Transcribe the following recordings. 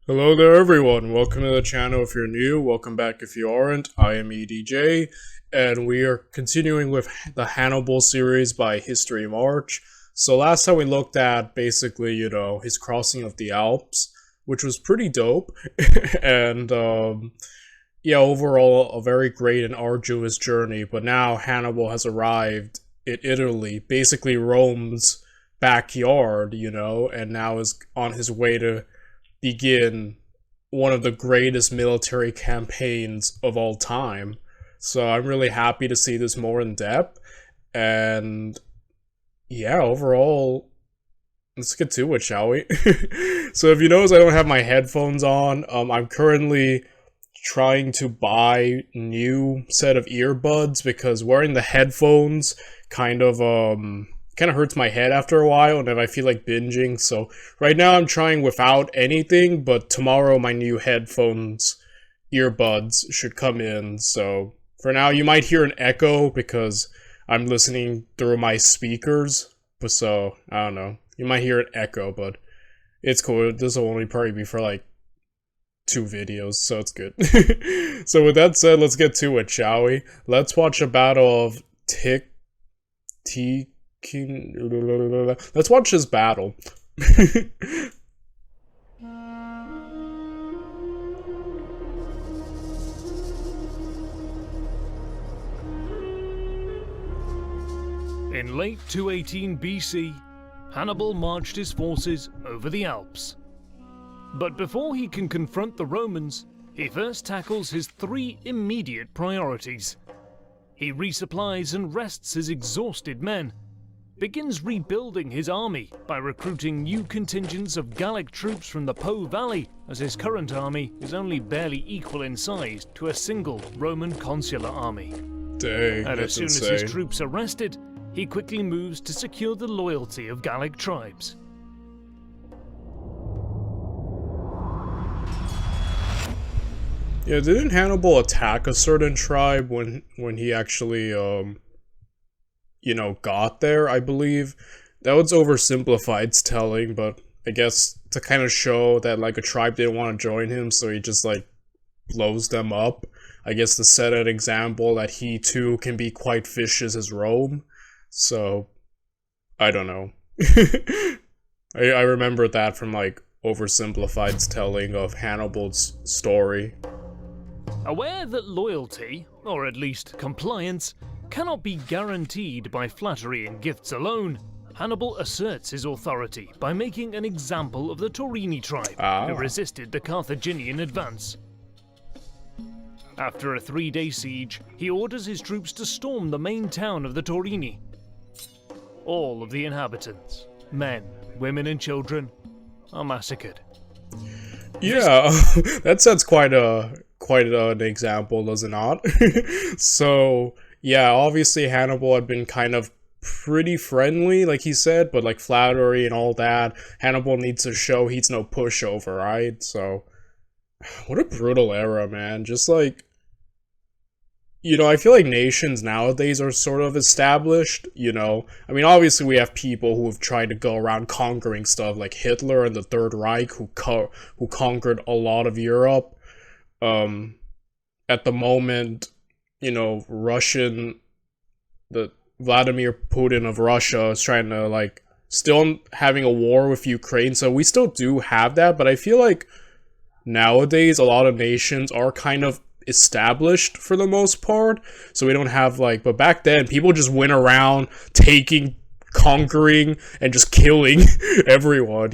Hello there everyone, welcome to the channel if you're new, welcome back if you aren't. I am EDJ, and we are continuing with the Hannibal series by History March. So last time we looked at basically, his crossing of the Alps, which was pretty dope, and yeah, overall a very great and arduous journey, but now Hannibal has arrived in Italy, basically Rome's backyard, and now is on his way to begin one of the greatest military campaigns of all time. So I'm really happy to see this more in depth. And yeah, overall, let's get to it, shall we? So if you notice, I don't have my headphones on. I'm currently trying to buy new set of earbuds because wearing the headphones kind of hurts my head after a while, and then I feel like binging. So right now I'm trying without anything, but tomorrow my new headphones earbuds should come in. So for now you might hear an echo because I'm listening through my speakers, but so I don't know, you might hear an echo, but it's cool. This will only probably be for like 2 videos, so it's good. So with that said, let's get to it, shall we? Let's watch a battle of Let's watch his battle. In late 218 BC, Hannibal marched his forces over the Alps. But before he can confront the Romans, he first tackles his 3 immediate priorities. He resupplies and rests his exhausted men, begins rebuilding his army by recruiting new contingents of Gallic troops from the Po Valley, as his current army is only barely equal in size to a single Roman consular army. Dang, and as soon insane. as his troops are rested, he quickly moves to secure the loyalty of Gallic tribes. Yeah, didn't Hannibal attack a certain tribe when he actually got there, I believe? That was oversimplified telling, but I guess to kind of show that like a tribe didn't want to join him, so he just like blows them up. I guess to set an example that he too can be quite vicious as Rome. So I don't know. I remember that from like oversimplified telling of Hannibal's story. Aware that loyalty, or at least compliance, cannot be guaranteed by flattery and gifts alone, Hannibal asserts his authority by making an example of the Torini tribe, who resisted the Carthaginian advance. After a 3-day siege, he orders his troops to storm the main town of the Torini. All of the inhabitants, men, women and children, are massacred. Yeah, that sets quite an example, does it not? So yeah, obviously Hannibal had been kind of pretty friendly, like he said, but like flattery and all that, Hannibal needs to show he's no pushover, right? So what a brutal era, man. Just like, I feel like nations nowadays are sort of established, I mean, obviously we have people who have tried to go around conquering stuff, like Hitler and the Third Reich, who conquered a lot of Europe. At the moment, the Vladimir Putin of Russia is trying to, like, still having a war with Ukraine, so we still do have that, but I feel like nowadays a lot of nations are kind of established for the most part, so we don't have, like, but back then, people just went around taking, conquering, and just killing everyone,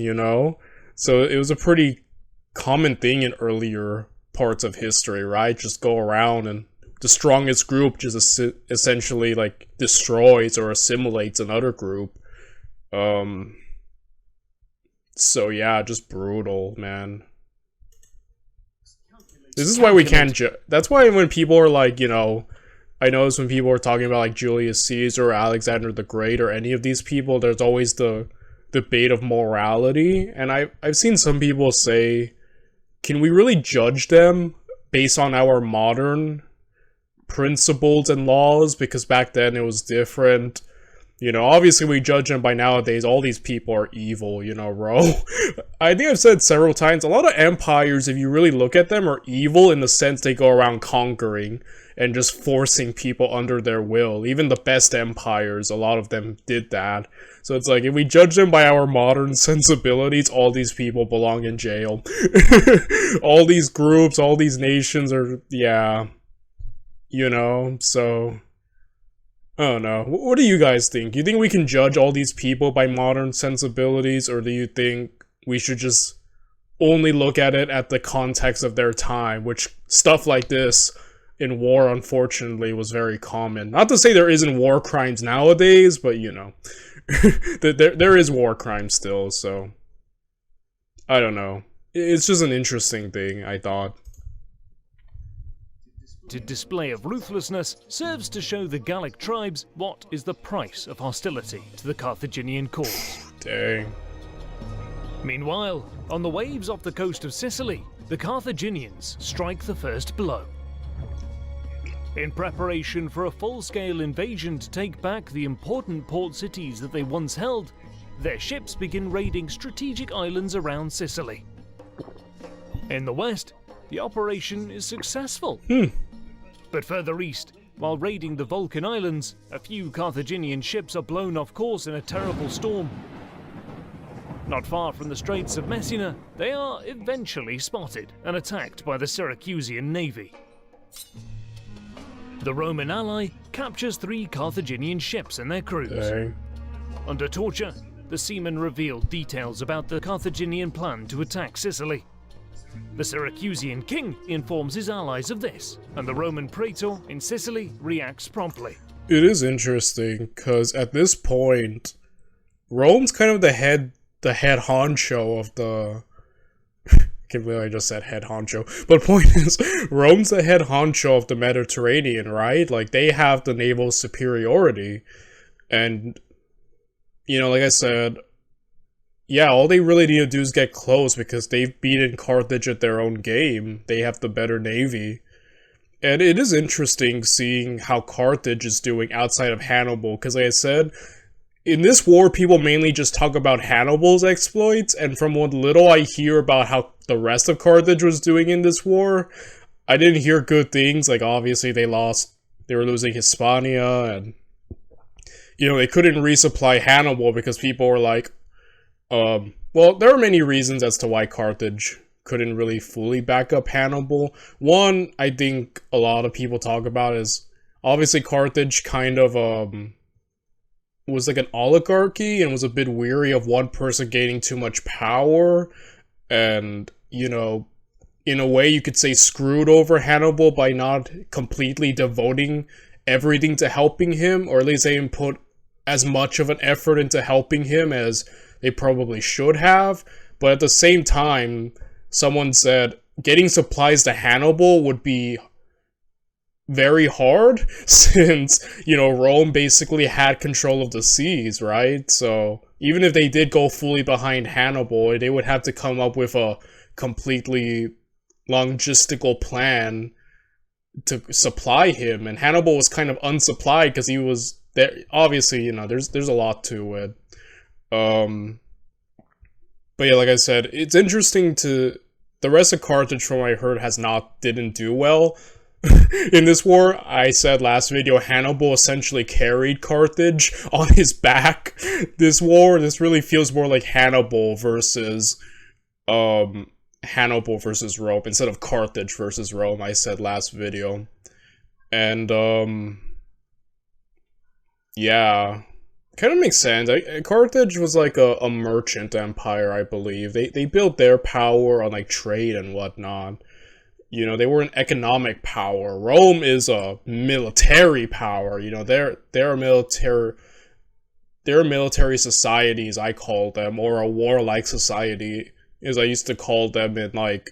So it was a pretty common thing in earlier parts of history, right? Just go around and the strongest group just essentially like destroys or assimilates another group. So yeah, just brutal, man. This is why we can't that's why when people are like, I notice when people are talking about like Julius Caesar or Alexander the Great or any of these people, there's always the debate of morality, and I've seen some people say, can we really judge them based on our modern principles and laws? Because back then it was different. You know, obviously we judge them by nowadays, all these people are evil, you know, bro. I think I've said several times, a lot of empires, if you really look at them, are evil in the sense they go around conquering and just forcing people under their will. Even the best empires, a lot of them did that. So it's like, if we judge them by our modern sensibilities, all these people belong in jail. All these groups, all these nations are, yeah. You know, so... I don't know. What do you guys think? Do you think we can judge all these people by modern sensibilities, or do you think we should just only look at it at the context of their time, which stuff like this in war, unfortunately, was very common. Not to say there isn't war crimes nowadays, but, you know, there is war crime still, so... I don't know. It's just an interesting thing, I thought. The display of ruthlessness serves to show the Gallic tribes what is the price of hostility to the Carthaginian cause. Dang. Meanwhile, on the waves off the coast of Sicily, the Carthaginians strike the first blow. In preparation for a full-scale invasion to take back the important port cities that they once held, their ships begin raiding strategic islands around Sicily. In the west, the operation is successful. But further east, while raiding the Vulcan Islands, a few Carthaginian ships are blown off course in a terrible storm. Not far from the Straits of Messina, they are eventually spotted and attacked by the Syracusan navy. The Roman ally captures 3 Carthaginian ships and their crews. Dang. Under torture, the seamen reveal details about the Carthaginian plan to attack Sicily. The Syracusan king informs his allies of this, and the Roman praetor in Sicily reacts promptly. It is interesting, because at this point, Rome's kind of the head honcho of the... I can't believe I just said head honcho. But point is, Rome's the head honcho of the Mediterranean, right? Like, they have the naval superiority. And, you know, like I said... Yeah, all they really need to do is get close because they've beaten Carthage at their own game. They have the better navy. And it is interesting seeing how Carthage is doing outside of Hannibal, because like I said, in this war people mainly just talk about Hannibal's exploits, and from what little I hear about how the rest of Carthage was doing in this war, I didn't hear good things. Like, obviously they were losing Hispania, and, you know, they couldn't resupply Hannibal because people were like, well, there are many reasons as to why Carthage couldn't really fully back up Hannibal. One, I think a lot of people talk about is, obviously Carthage kind of, was like an oligarchy and was a bit weary of one person gaining too much power, and, you know, in a way you could say screwed over Hannibal by not completely devoting everything to helping him, or at least they didn't put as much of an effort into helping him as they probably should have. But at the same time, someone said getting supplies to Hannibal would be very hard since, you know, Rome basically had control of the seas, right? So even if they did go fully behind Hannibal, they would have to come up with a completely logistical plan to supply him, and Hannibal was kind of unsupplied because he was there. Obviously, you know, there's a lot to it. But yeah, like I said, it's interesting to... The rest of Carthage, from what I heard, didn't do well in this war. I said last video, Hannibal essentially carried Carthage on his back this war. This really feels more like Hannibal versus Rome instead of Carthage versus Rome, I said last video. And, yeah... Kind of makes sense. Carthage was like a merchant empire, I believe. They built their power on like trade and whatnot. You know, they were an economic power. Rome is a military power. You know, they're military societies, I call them, or a warlike society, as I used to call them in, like,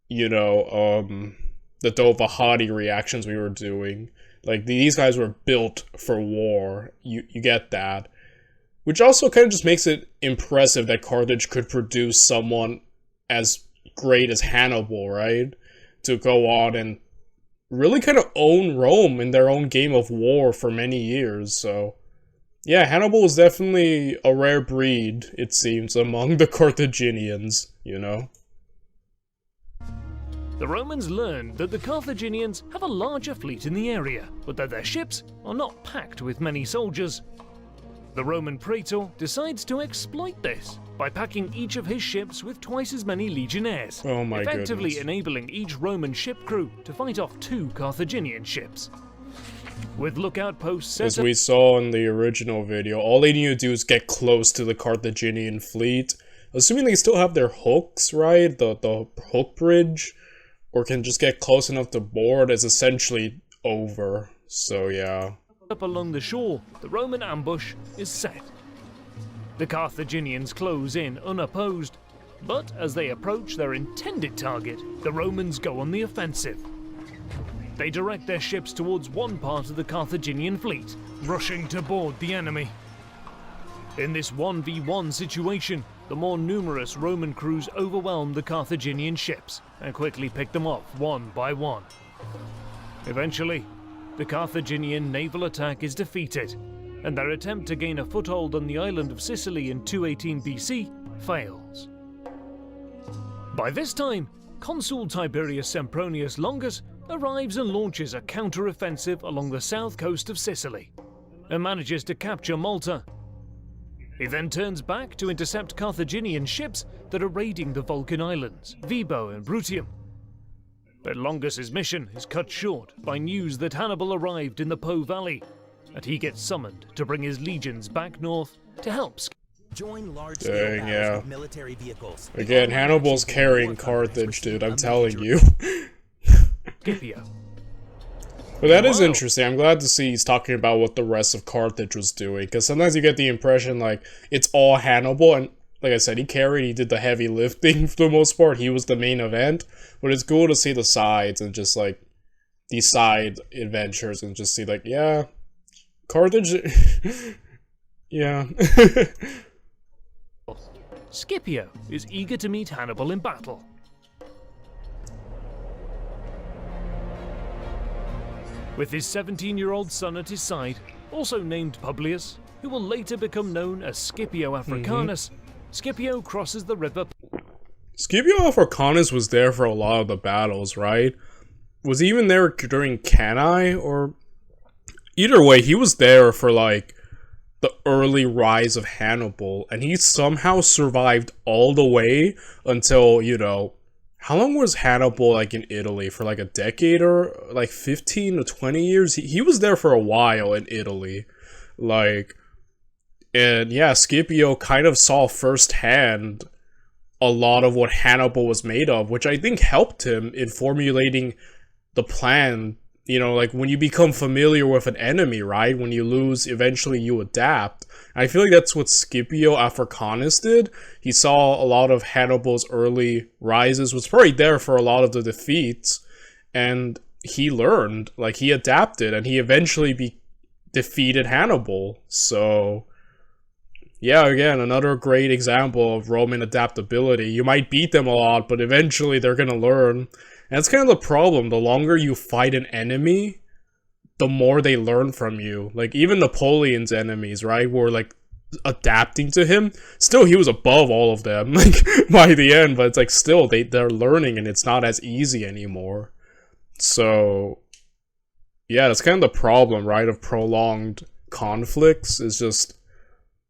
you know, the Dovahadi reactions we were doing. Like, these guys were built for war. You get that. Which also kind of just makes it impressive that Carthage could produce someone as great as Hannibal, right? To go on and really kind of own Rome in their own game of war for many years, so... Yeah, Hannibal is definitely a rare breed, it seems, among the Carthaginians, you know? The Romans learned that the Carthaginians have a larger fleet in the area, but that their ships are not packed with many soldiers. The Roman praetor decides to exploit this by packing each of his ships with twice as many legionnaires, Oh my effectively goodness. enabling each Roman ship crew to fight off 2 Carthaginian ships. With lookout posts set As up, we saw in the original video, all they need to do is get close to the Carthaginian fleet. Assuming they still have their hooks, right? The hook bridge, or can just get close enough to board, is essentially over. So yeah. up along the shore, the Roman ambush is set. The Carthaginians close in unopposed, but as they approach their intended target, the Romans go on the offensive. They direct their ships towards one part of the Carthaginian fleet, rushing to board the enemy. In this 1v1 situation, the more numerous Roman crews overwhelm the Carthaginian ships and quickly pick them off one by one. Eventually, the Carthaginian naval attack is defeated, and their attempt to gain a foothold on the island of Sicily in 218 BC fails. By this time, Consul Tiberius Sempronius Longus arrives and launches a counter-offensive along the south coast of Sicily, and manages to capture Malta. He then turns back to intercept Carthaginian ships that are raiding the Vulcan Islands, Vibo and Brutium. But Longus's mission is cut short by news that Hannibal arrived in the Po Valley, and he gets summoned to bring his legions back north to help. Join large Dang, yeah. military vehicles. Again, Hannibal's carrying Carthage, dude, I'm telling you. Scipio. But that is Wow. interesting. I'm glad to see he's talking about what the rest of Carthage was doing, because sometimes you get the impression, like, it's all Hannibal, and like I said, he did the heavy lifting for the most part, he was the main event, but it's cool to see the sides, and just, like, these side adventures, and just see, like, yeah, Carthage, yeah. Scipio is eager to meet Hannibal in battle. With his 17-year-old son at his side, also named Publius, who will later become known as Scipio Africanus, Scipio crosses the river. Scipio Africanus was there for a lot of the battles, right? Was he even there during Cannae, or... Either way, he was there for, like, the early rise of Hannibal, and he somehow survived all the way until, you know... How long was Hannibal, like, in Italy? For, like, a decade or, like, 15 to 20 years? He was there for a while in Italy. Like... And, yeah, Scipio kind of saw firsthand a lot of what Hannibal was made of, which I think helped him in formulating the plan. You know, like, when you become familiar with an enemy, right? When you lose, eventually you adapt. And I feel like that's what Scipio Africanus did. He saw a lot of Hannibal's early rises, was probably there for a lot of the defeats, and he learned, like, he adapted, and he eventually defeated Hannibal. So, yeah, again, another great example of Roman adaptability. You might beat them a lot, but eventually they're gonna learn. And that's kind of the problem. The longer you fight an enemy, the more they learn from you. Like, even Napoleon's enemies, right, were, like, adapting to him. Still, he was above all of them, like, by the end. But it's like, still, they're learning, and it's not as easy anymore. So, yeah, that's kind of the problem, right, of prolonged conflicts. Is just,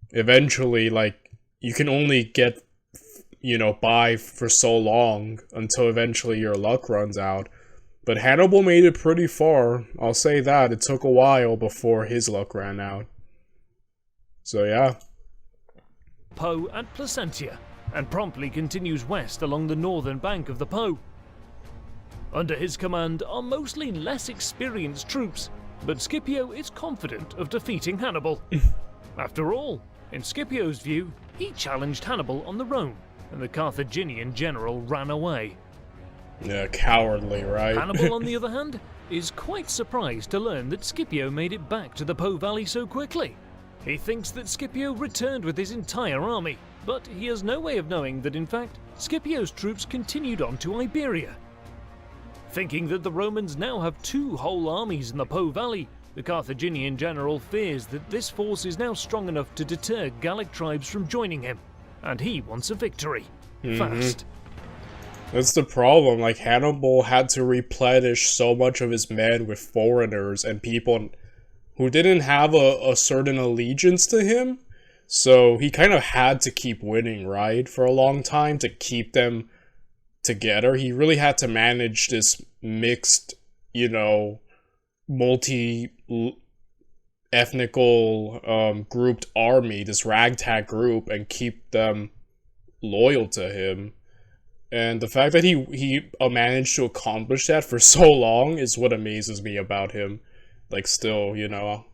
eventually, like, you can only get, you know, by for so long until eventually your luck runs out. But Hannibal made it pretty far, I'll say that. It took a while before his luck ran out. So yeah. Po at Placentia, and promptly continues west along the northern bank of the Po. Under his command are mostly less experienced troops, but Scipio is confident of defeating Hannibal. After all, in Scipio's view, he challenged Hannibal on the Rhone, and the Carthaginian general ran away. Yeah, cowardly, right? Hannibal, on the other hand, is quite surprised to learn that Scipio made it back to the Po Valley so quickly. He thinks that Scipio returned with his entire army, but he has no way of knowing that in fact, Scipio's troops continued on to Iberia. Thinking that the Romans now have 2 whole armies in the Po Valley, the Carthaginian general fears that this force is now strong enough to deter Gallic tribes from joining him, and he wants a victory. Fast. That's the problem. Like, Hannibal had to replenish so much of his men with foreigners and people who didn't have a certain allegiance to him. So he kind of had to keep winning, right? For a long time to keep them together. He really had to manage this mixed, you know, multi-ethnical grouped army, this ragtag group, and keep them loyal to him. And the fact that he managed to accomplish that for so long is what amazes me about him. Like, still, you know.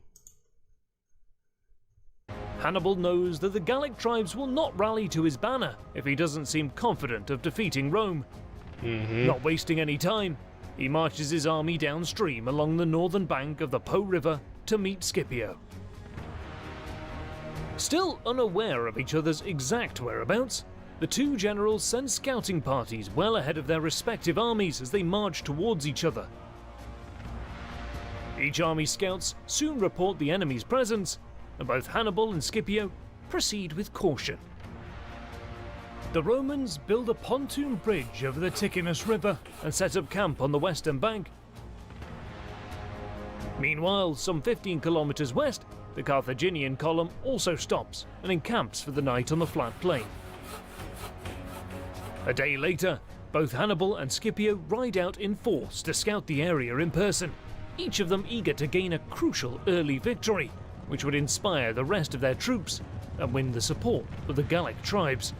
Hannibal knows that the Gallic tribes will not rally to his banner if he doesn't seem confident of defeating Rome. Not wasting any time, he marches his army downstream along the northern bank of the Po River to meet Scipio. Still unaware of each other's exact whereabouts, the two generals send scouting parties well ahead of their respective armies as they march towards each other. Each army's scouts soon report the enemy's presence, and both Hannibal and Scipio proceed with caution. The Romans build a pontoon bridge over the Ticinus River and set up camp on the western bank. Meanwhile, some 15 kilometers west, the Carthaginian column also stops and encamps for the night on the flat plain. A day later, both Hannibal and Scipio ride out in force to scout the area in person, each of them eager to gain a crucial early victory, which would inspire the rest of their troops and win the support of the Gallic tribes.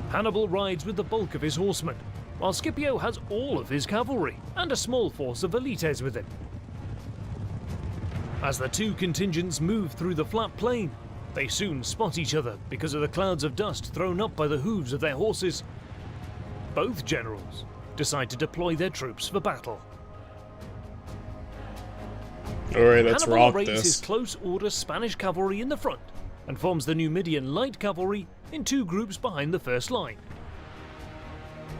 Hannibal rides with the bulk of his horsemen, while Scipio has all of his cavalry and a small force of velites with him. As the two contingents move through the flat plain, they soon spot each other because of the clouds of dust thrown up by the hooves of their horses. Both generals decide to deploy their troops for battle. Alright, let's Hannibal rock rates this. his close order Spanish cavalry in the front and forms the Numidian light cavalry in two groups behind the first line.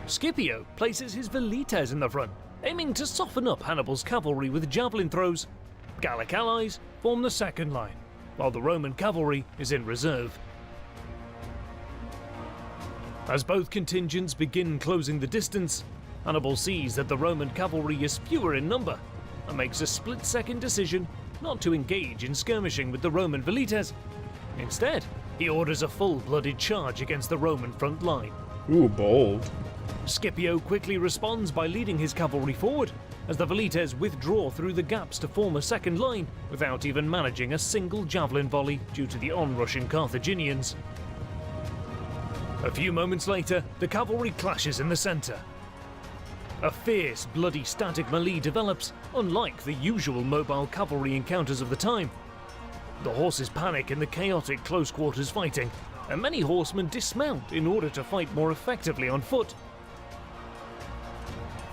Scipio places his velites in the front, aiming to soften up Hannibal's cavalry with javelin throws. Gallic allies form the second line, while the Roman cavalry is in reserve. As both contingents begin closing the distance, Hannibal sees that the Roman cavalry is fewer in number and makes a split-second decision not to engage in skirmishing with the Roman velites. Instead, he orders a full-blooded charge against the Roman front line. Ooh, bold. Scipio quickly responds by leading his cavalry forward, as the velites withdraw through the gaps to form a second line without even managing a single javelin volley due to the onrushing Carthaginians. A few moments later, the cavalry clashes in the centre. A fierce, bloody static melee develops, unlike the usual mobile cavalry encounters of the time. The horses panic in the chaotic close-quarters fighting, and many horsemen dismount in order to fight more effectively on foot.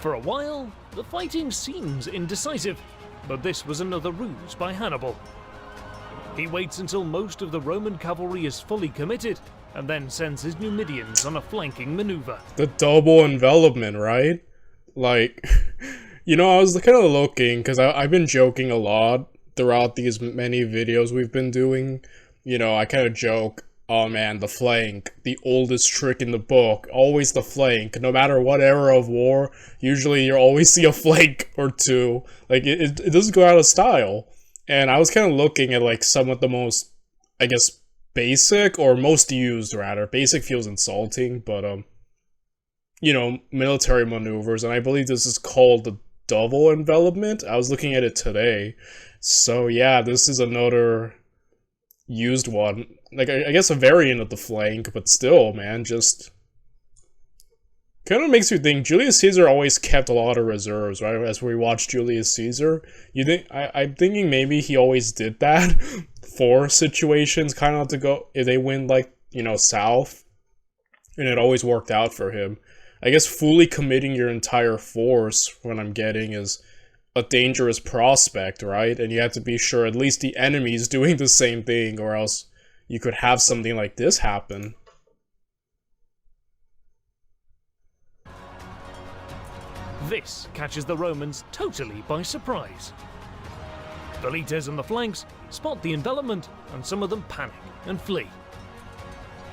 For a while, the fighting seems indecisive, but this was another ruse by Hannibal. He waits until most of the Roman cavalry is fully committed, and then sends his Numidians on a flanking maneuver. The double envelopment, right? Like, you know, I was kind of looking, because I've been joking a lot throughout these many videos we've been doing. You know, I kind of joke, oh man, the flank, the oldest trick in the book, always the flank. No matter what era of war, usually you always see a flank or two. Like, it doesn't go out of style. And I was kind of looking at, like, some of the most, I guess, basic, or most used, rather. Basic feels insulting, but, you know, military maneuvers, and I believe this is called the double envelopment. I was looking at it today. So yeah, this is another used one. Like, I guess a variant of the flank, but still, man, just kind of makes you think. Julius Caesar always kept a lot of reserves, right? As we watch Julius Caesar, you think I'm thinking maybe he always did that for situations, kind of to go if they win, like, you know, south, and it always worked out for him. I guess fully committing your entire force, what I'm getting, is a dangerous prospect, right? And you have to be sure at least the enemy is doing the same thing, or else you could have something like this happen. This catches the Romans totally by surprise. Velites on the flanks spot the envelopment, and some of them panic and flee.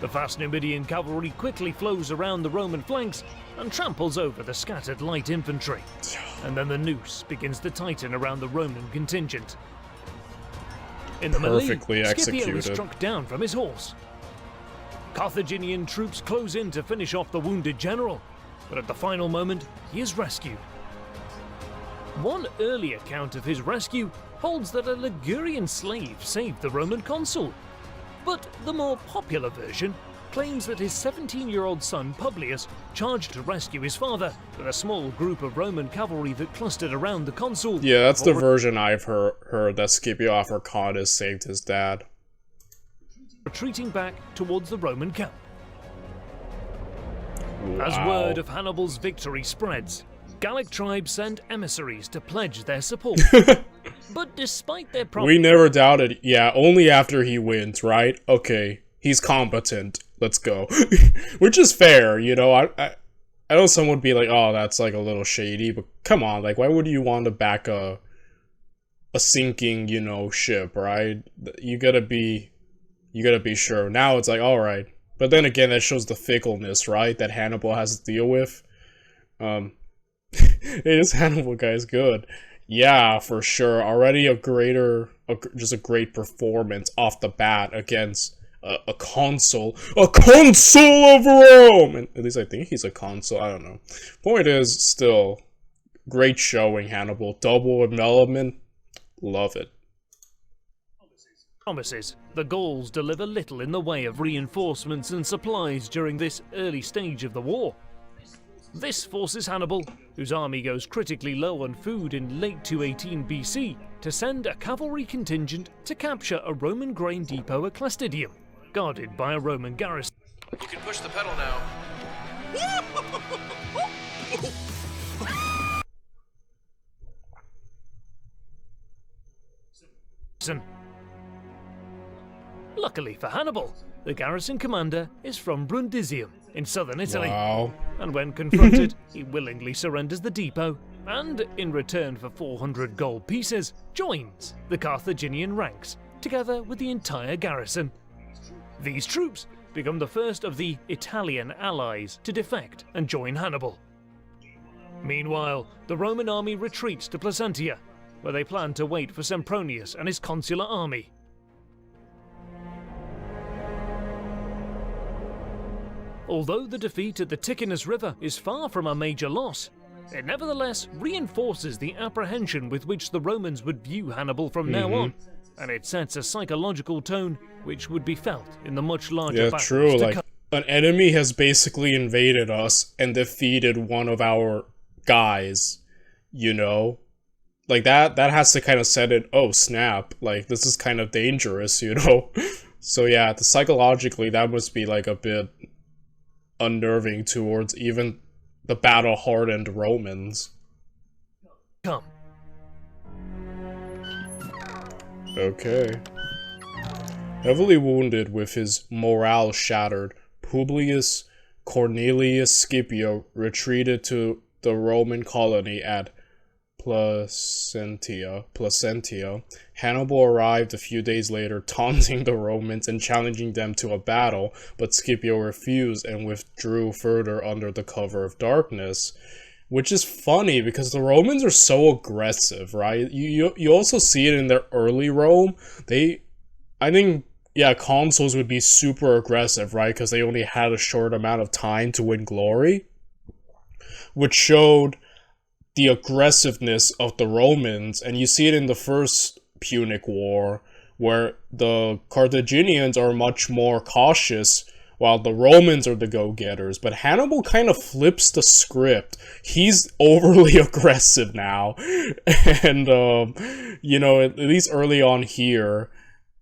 The fast Numidian cavalry quickly flows around the Roman flanks and tramples over the scattered light infantry. And then the noose begins to tighten around the Roman contingent. In the Perfectly melee, Scipio is executed. struck down from his horse. Carthaginian troops close in to finish off the wounded general, but at the final moment, he is rescued. One early account of his rescue holds that a Ligurian slave saved the Roman consul, but the more popular version claims that his 17-year-old son Publius charged to rescue his father with a small group of Roman cavalry that clustered around the consul. Yeah, that's the version I've heard that Scipio Africanus saved his dad. Retreating back towards the Roman camp. Wow. As word of Hannibal's victory spreads, Gallic tribes send emissaries to pledge their support. But despite their We never doubted. Yeah, only after he wins, right? Okay, he's competent. Let's go. Which is fair, you know. I know some would be like, oh, that's like a little shady, but come on, like, why would you want to back a sinking, you know, ship, right? You gotta be sure. Now it's like, all right, but then again, that shows the fickleness, right? That Hannibal has to deal with. Hey, this Hannibal guy is good. Yeah, for sure. Already just a great performance off the bat against a consul of Rome! And at least I think he's a consul, I don't know. Point is, still, great showing, Hannibal. Double envelopment, love it. Promises, the Gauls deliver little in the way of reinforcements and supplies during this early stage of the war. This forces Hannibal, whose army goes critically low on food in late 218 BC, to send a cavalry contingent to capture a Roman grain depot at Clastidium, guarded by a Roman garrison. You can push the pedal now. Luckily for Hannibal, the garrison commander is from Brundisium in southern Italy. Wow. And when confronted, he willingly surrenders the depot and, in return for 400 gold pieces, joins the Carthaginian ranks, together with the entire garrison. These troops become the first of the Italian allies to defect and join Hannibal. Meanwhile, the Roman army retreats to Placentia, where they plan to wait for Sempronius and his consular army. Although the defeat at the Ticinus River is far from a major loss, it nevertheless reinforces the apprehension with which the Romans would view Hannibal from now on, and it sets a psychological tone which would be felt in the much larger battles true, to like, come. an enemy has basically invaded us and defeated one of our guys, you know? Like, that has to kind of set it, oh snap, like, this is kind of dangerous, you know? So yeah, psychologically, that must be like a bit unnerving towards even the battle-hardened Romans. Come. Okay. Heavily wounded with his morale shattered, Publius Cornelius Scipio retreated to the Roman colony at Placentia. Hannibal arrived a few days later, taunting the Romans and challenging them to a battle, but Scipio refused and withdrew further under the cover of darkness. Which is funny, because the Romans are so aggressive, right? You also see it in their early Rome. I think, yeah, consuls would be super aggressive, right? Because they only had a short amount of time to win glory. Which showed the aggressiveness of the Romans, and you see it in the first Punic War, where the Carthaginians are much more cautious, while the Romans are the go-getters. But Hannibal kind of flips the script. He's overly aggressive now, and, you know, at least early on here,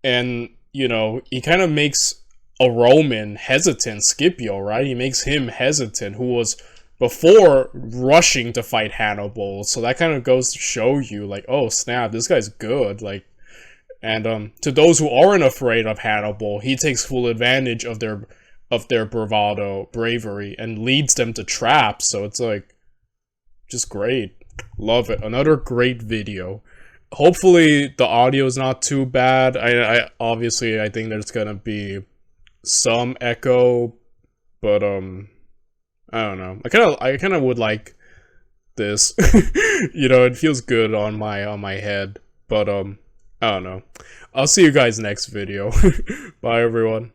and, you know, he kind of makes a Roman hesitant, Scipio, right? He makes him hesitant, who was before rushing to fight Hannibal. So that kind of goes to show you, like, oh snap, this guy's good. Like, and to those who aren't afraid of Hannibal, he takes full advantage of their bravado, bravery, and leads them to traps. So it's like, just great. Love it. Another great video. hopefully the audio is not too bad. I obviously I think there's gonna be some echo, but I don't know. I kind of would like this. You know, it feels good on my head, but I don't know. I'll see you guys next video. Bye everyone.